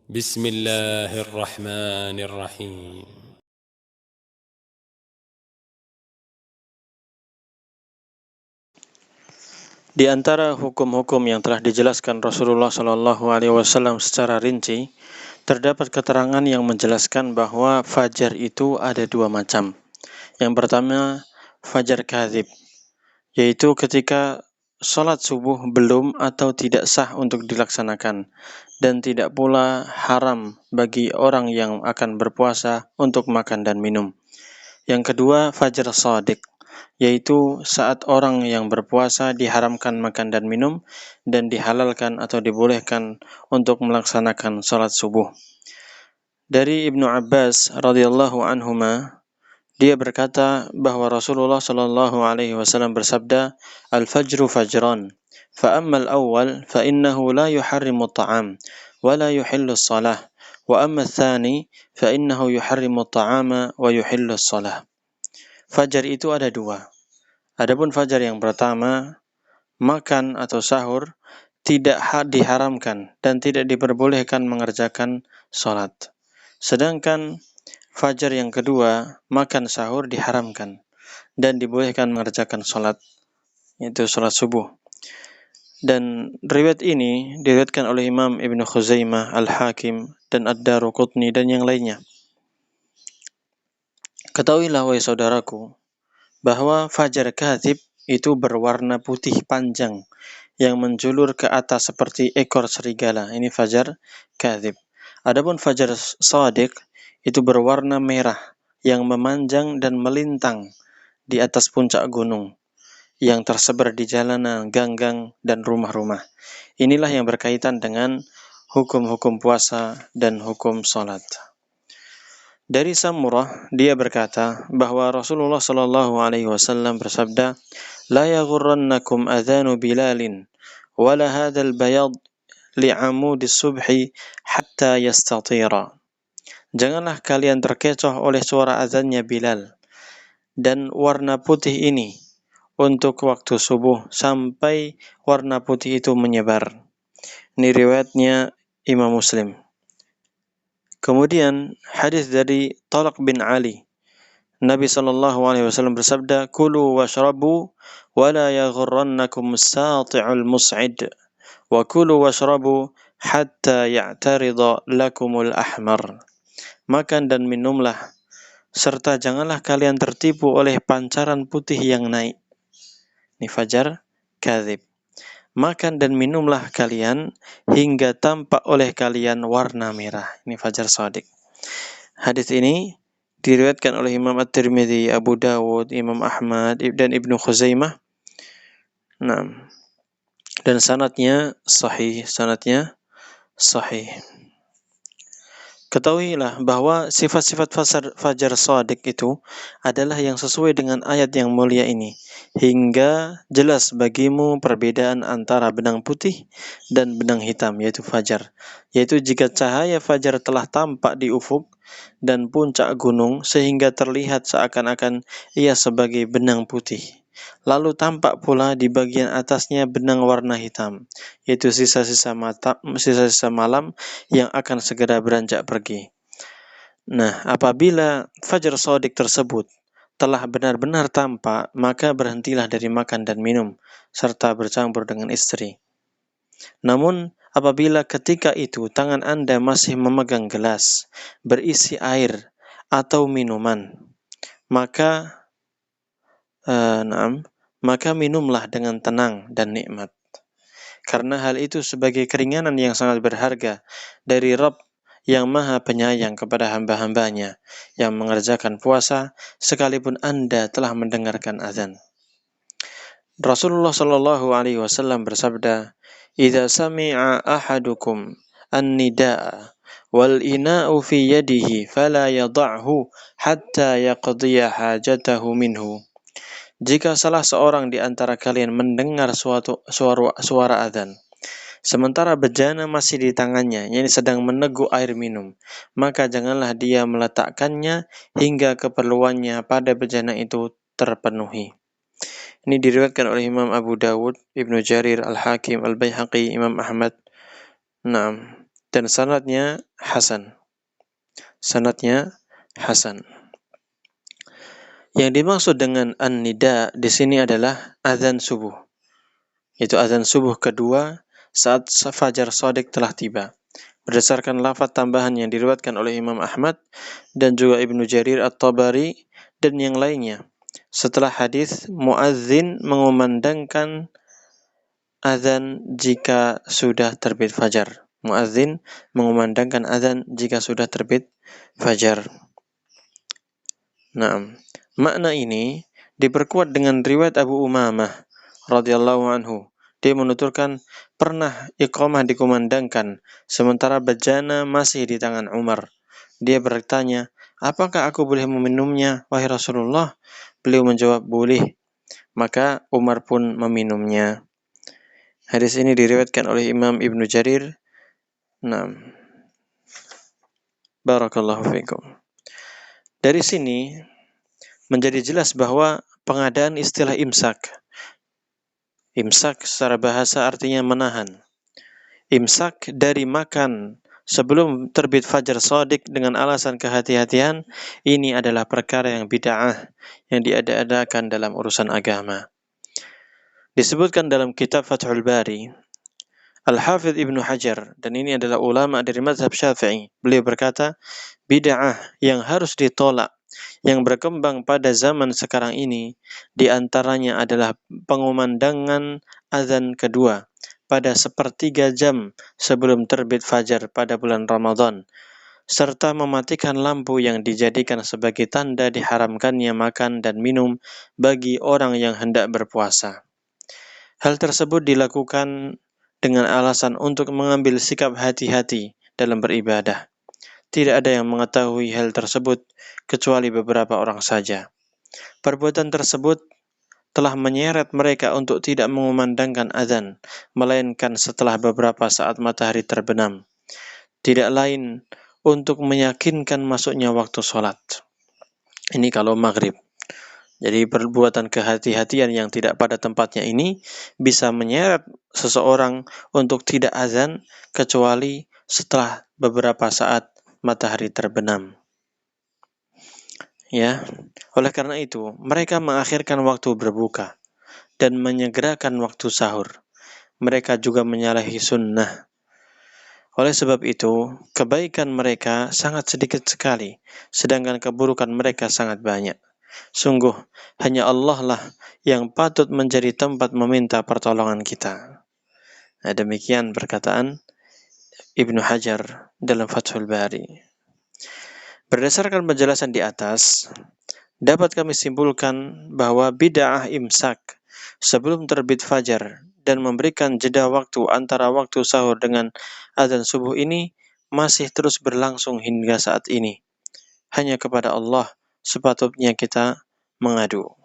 بسم الله الرحمن الرحيم. Di antara hukum-hukum yang telah dijelaskan Rasulullah SAW secara rinci, terdapat keterangan yang menjelaskan bahwa fajar itu ada dua macam. Yang pertama, fajar kadzib, yaitu ketika sholat subuh belum atau tidak sah untuk dilaksanakan, dan tidak pula haram bagi orang yang akan berpuasa untuk makan dan minum. Yang kedua, fajar shadiq, yaitu saat orang yang berpuasa diharamkan makan dan minum dan dihalalkan atau dibolehkan untuk melaksanakan salat subuh. Dari Ibnu Abbas radhiyallahu anhuma, dia berkata bahwa Rasulullah sallallahu alaihi wasallam bersabda, "Al-fajru fajran, fa ammal awwal fa innahu la yuharrimu at-ta'am wa la yuhillu as-salah, wa amma ats-tsani fa innahu yuharrimu at-ta'ama wa yuhillu as-salah." Fajar itu ada dua. Adapun fajar yang pertama, makan atau sahur tidak diharamkan dan tidak diperbolehkan mengerjakan sholat. Sedangkan fajar yang kedua, makan sahur diharamkan dan dibolehkan mengerjakan sholat, yaitu sholat subuh. Dan riwayat ini diriwayatkan oleh Imam Ibnu Khuzaimah, Al-Hakim, dan Ad-Daruqutni dan yang lainnya. Ketahuilah wahai saudaraku, bahwa fajar kadzib itu berwarna putih panjang yang menjulur ke atas seperti ekor serigala. Ini fajar kadzib. Adapun fajar shadiq itu berwarna merah yang memanjang dan melintang di atas puncak gunung yang tersebar di jalanan, gang-gang, dan rumah-rumah. Inilah yang berkaitan dengan hukum-hukum puasa dan hukum salat. Dari Samurah, dia berkata bahwa Rasulullah sallallahu alaihi wasallam bersabda, "La yaghurrannakum adhanu Bilalin, wala hadzal bayad li'amudi subhi hatta yastatira." Janganlah kalian terkecoh oleh suara azannya Bilal dan warna putih ini untuk waktu subuh sampai warna putih itu menyebar. Ini riwayatnya Imam Muslim. Kemudian hadis dari Talaq bin Ali, Nabi sallallahu alaihi wasallam bersabda, "Kulu washrabu wa la yaghurrannakum as-sati'ul mus'id wa kulu washrabu hatta ya'tarida lakumul ahmar." Makan dan minumlah serta janganlah kalian tertipu oleh pancaran putih yang naik. Ini fajar kadzib. Makan dan minumlah kalian hingga tampak oleh kalian warna merah. Ini fajar shadiq. Hadis ini diriwayatkan oleh Imam At-Tirmidzi, Abu Dawud, Imam Ahmad, dan Ibnu Khuzaimah. Nah, dan sanadnya sahih. Ketahuilah bahwa sifat-sifat fajar shadiq itu adalah yang sesuai dengan ayat yang mulia ini, hingga jelas bagimu perbedaan antara benang putih dan benang hitam, yaitu fajar. Yaitu jika cahaya fajar telah tampak di ufuk dan puncak gunung sehingga terlihat seakan-akan ia sebagai benang putih. Lalu tampak pula di bagian atasnya benang warna hitam, yaitu sisa-sisa malam yang akan segera beranjak pergi. Nah, apabila fajar shadiq tersebut telah benar-benar tampak, maka berhentilah dari makan dan minum, serta bercampur dengan istri. Namun, apabila ketika itu tangan Anda masih memegang gelas berisi air atau minuman, maka minumlah dengan tenang dan nikmat. Karena hal itu sebagai keringanan yang sangat berharga dari Rabb yang Maha Penyayang kepada hamba-hambanya yang mengerjakan puasa sekalipun Anda telah mendengarkan azan. Rasulullah Shallallahu alaihi wasallam bersabda, "Idza sami'a ahadukum an-nidaa wal ina'u fi yadihi fala yada'hu hatta yaqdiya hajatahu minhu." Jika salah seorang di antara kalian mendengar suara azan, sementara bejana masih di tangannya, yang sedang meneguk air minum, maka janganlah dia meletakkannya hingga keperluannya pada bejana itu terpenuhi. Ini diriwayatkan oleh Imam Abu Dawud, Ibnu Jarir, Al-Hakim, Al-Baihaqi, Imam Ahmad. Naam. dan sanadnya hasan. Sanadnya hasan. Yang dimaksud dengan an-nida di sini adalah azan subuh. Itu azan subuh kedua saat fajar shadiq telah tiba. Berdasarkan lafaz tambahan yang diriwayatkan oleh Imam Ahmad dan juga Ibnu Jarir At-Tabari dan yang lainnya. Setelah hadis muadzin mengumandangkan azan jika sudah terbit fajar. Muadzin mengumandangkan azan jika sudah terbit fajar. Nah, makna ini diperkuat dengan riwayat Abu Umamah radhiyallahu anhu. Dia menuturkan pernah iqamah dikumandangkan sementara bejana masih di tangan Umar. Dia bertanya, "Apakah aku boleh meminumnya, wahai Rasulullah?" Beliau menjawab, "Boleh." Maka Umar pun meminumnya. Hadis ini diriwayatkan oleh Imam Ibnu Jarir. Nah, barakallahu fikum. Dari sini menjadi jelas bahwa pengadaan istilah imsak. Imsak secara bahasa artinya menahan. Imsak dari makan sebelum terbit fajar shadiq dengan alasan kehati-hatian, ini adalah perkara yang bid'ah yang diada-adakan dalam urusan agama. Disebutkan dalam kitab Fathul Bari, Al-Hafidh Ibnu Hajar, dan ini adalah ulama dari mazhab Syafi'i. Beliau berkata, bid'ah yang harus ditolak yang berkembang pada zaman sekarang ini diantaranya adalah pengumandangan azan kedua pada 1/3 jam sebelum terbit fajar pada bulan Ramadan, serta mematikan lampu yang dijadikan sebagai tanda diharamkannya makan dan minum bagi orang yang hendak berpuasa. Hal tersebut dilakukan dengan alasan untuk mengambil sikap hati-hati dalam beribadah. Tidak ada yang mengetahui hal tersebut kecuali beberapa orang saja. Perbuatan tersebut telah menyeret mereka untuk tidak mengumandangkan azan, melainkan setelah beberapa saat matahari terbenam. Tidak lain untuk meyakinkan masuknya waktu sholat. Ini kalau maghrib. Jadi perbuatan kehati-hatian yang tidak pada tempatnya ini bisa menyeret seseorang untuk tidak azan kecuali setelah beberapa saat matahari terbenam. Ya, oleh karena itu mereka mengakhirkan waktu berbuka dan menyegerakan waktu sahur. Mereka juga menyalahi sunnah. Oleh sebab itu, kebaikan mereka sangat sedikit sekali, sedangkan keburukan mereka sangat banyak. Sungguh, hanya Allah lah yang patut menjadi tempat meminta pertolongan kita. Nah, demikian perkataan Ibnu Hajar dalam Fathul Bari. Berdasarkan penjelasan di atas, dapat kami simpulkan bahwa bid'ah imsak sebelum terbit fajar dan memberikan jeda waktu antara waktu sahur dengan azan subuh ini masih terus berlangsung hingga saat ini. Hanya kepada Allah sepatutnya kita mengadu.